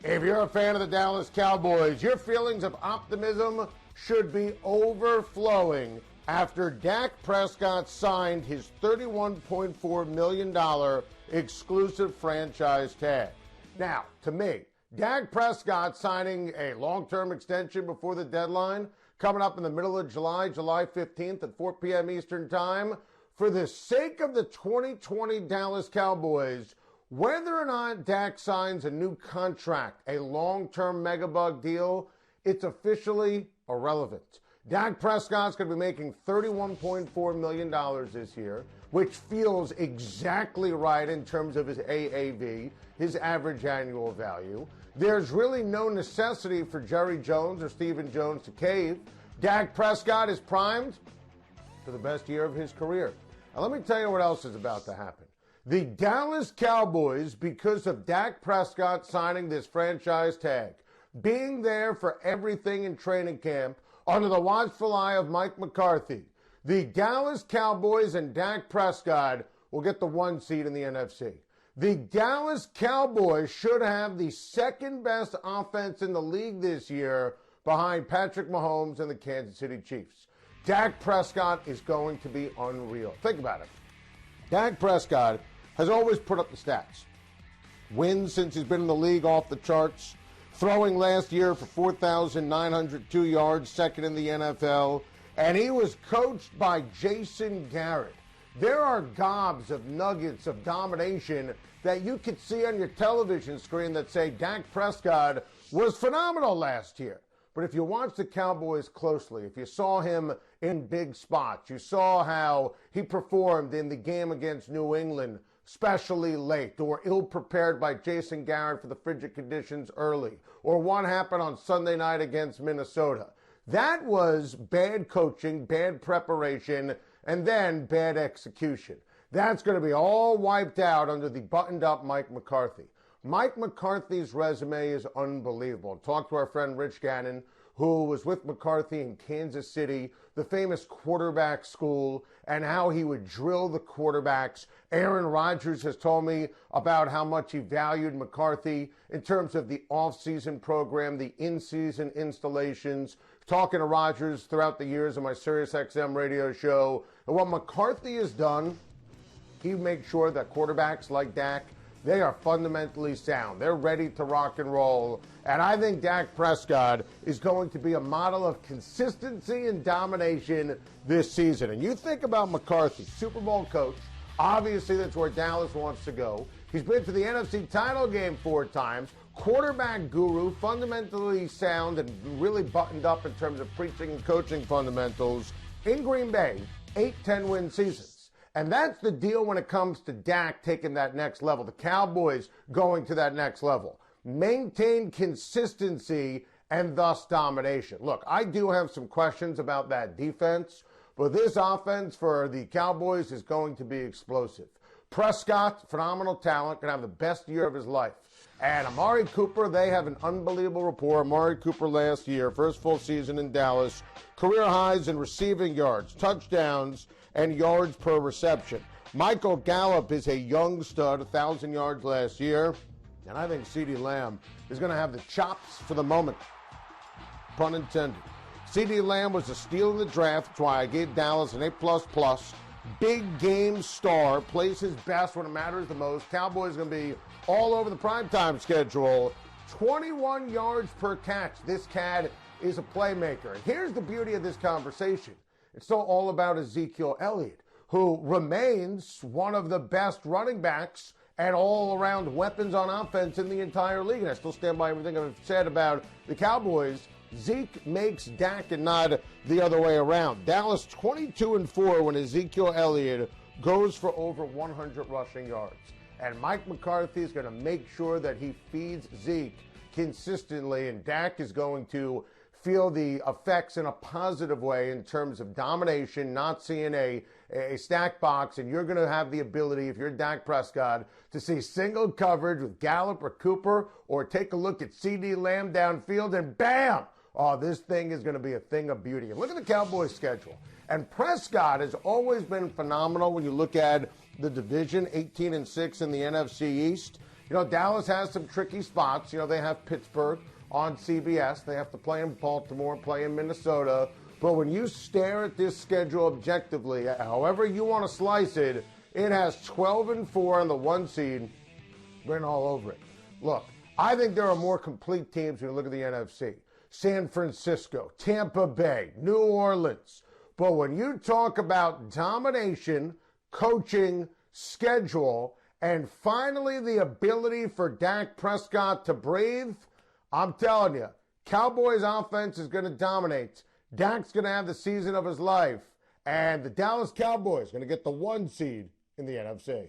If you're a fan of the Dallas Cowboys, your feelings of optimism should be overflowing after Dak Prescott signed his $31.4 million exclusive franchise tag. Now, to me, Dak Prescott signing a long-term extension before the deadline, coming up in the middle of July, July 15th at 4 p.m. Eastern Time, for the sake of the 2020 Dallas Cowboys, whether or not Dak signs a new contract, a long-term megabug deal, it's officially irrelevant. Dak Prescott's going to be making $31.4 million this year, which feels exactly right in terms of his AAV, his average annual value. There's really no necessity for Jerry Jones or Stephen Jones to cave. Dak Prescott is primed for the best year of his career. Now, let me tell you what else is about to happen. The Dallas Cowboys, because of Dak Prescott signing this franchise tag, being there for everything in training camp, under the watchful eye of Mike McCarthy, the Dallas Cowboys and Dak Prescott will get the 1 seed in the NFC. The Dallas Cowboys should have the second best offense in the league this year behind Patrick Mahomes and the Kansas City Chiefs. Dak Prescott is going to be unreal. Think about it. Dak Prescott has always put up the stats. Wins since he's been in the league off the charts. Throwing last year for 4,902 yards, second in the NFL. And he was coached by Jason Garrett. There are gobs of nuggets of domination that you could see on your television screen that say Dak Prescott was phenomenal last year. But if you watch the Cowboys closely, if you saw him in big spots, you saw how he performed in the game against New England, especially late, or ill-prepared by Jason Garrett for the frigid conditions early, or what happened on Sunday night against Minnesota. That was bad coaching, bad preparation, and then bad execution. That's going to be all wiped out under the buttoned-up Mike McCarthy. Mike McCarthy's resume is unbelievable. Talk to our friend Rich Gannon, who was with McCarthy in Kansas City, the famous quarterback school, and how he would drill the quarterbacks. Aaron Rodgers has told me about how much he valued McCarthy in terms of the off-season program, the in-season installations. Talking to Rodgers throughout the years of my SiriusXM radio show. And what McCarthy has done, he makes sure that quarterbacks like Dak, they are fundamentally sound. They're ready to rock and roll. And I think Dak Prescott is going to be a model of consistency and domination this season. And you think about McCarthy, Super Bowl coach. Obviously, that's where Dallas wants to go. He's been to the NFC title game 4 times. Quarterback guru, fundamentally sound and really buttoned up in terms of preaching and coaching fundamentals. In Green Bay, 8 10-win seasons. And that's the deal when it comes to Dak taking that next level, the Cowboys going to that next level. Maintain consistency and thus domination. Look, I do have some questions about that defense, but this offense for the Cowboys is going to be explosive. Prescott, phenomenal talent, going to have the best year of his life. And Amari Cooper, they have an unbelievable rapport. Amari Cooper last year, first full season in Dallas, career highs in receiving yards, touchdowns, and yards per reception. Michael Gallup is a young stud, 1,000 yards last year. And I think CeeDee Lamb is going to have the chops for the moment. Pun intended. CeeDee Lamb was a steal in the draft. That's why I gave Dallas an A++. Big game star, plays his best when it matters the most. Cowboys going to be all over the primetime schedule. 21 yards per catch. This cat is a playmaker. And here's the beauty of this conversation. It's still all about Ezekiel Elliott, who remains one of the best running backs and all-around weapons on offense in the entire league. And I still stand by everything I've said about the Cowboys. Zeke makes Dak and not the other way around. Dallas 22-4 when Ezekiel Elliott goes for over 100 rushing yards. And Mike McCarthy is going to make sure that he feeds Zeke consistently, and Dak is going to feel the effects in a positive way in terms of domination, not seeing a stack box, and you're going to have the ability, if you're Dak Prescott, to see single coverage with Gallup or Cooper, or take a look at CeeDee Lamb downfield, and bam! Oh, this thing is going to be a thing of beauty. And look at the Cowboys' schedule. And Prescott has always been phenomenal when you look at the division, 18-6 in the NFC East. Dallas has some tricky spots. They have Pittsburgh on CBS. They have to play in Baltimore, play in Minnesota. But when you stare at this schedule objectively, however you want to slice it, it has 12-4 on the 1 seed written all over it. Look, I think there are more complete teams when you look at the NFC. San Francisco, Tampa Bay, New Orleans. But when you talk about domination, coaching, schedule, and finally the ability for Dak Prescott to breathe, I'm telling you, Cowboys offense is going to dominate. Dak's going to have the season of his life. And the Dallas Cowboys going to get the 1 seed in the NFC.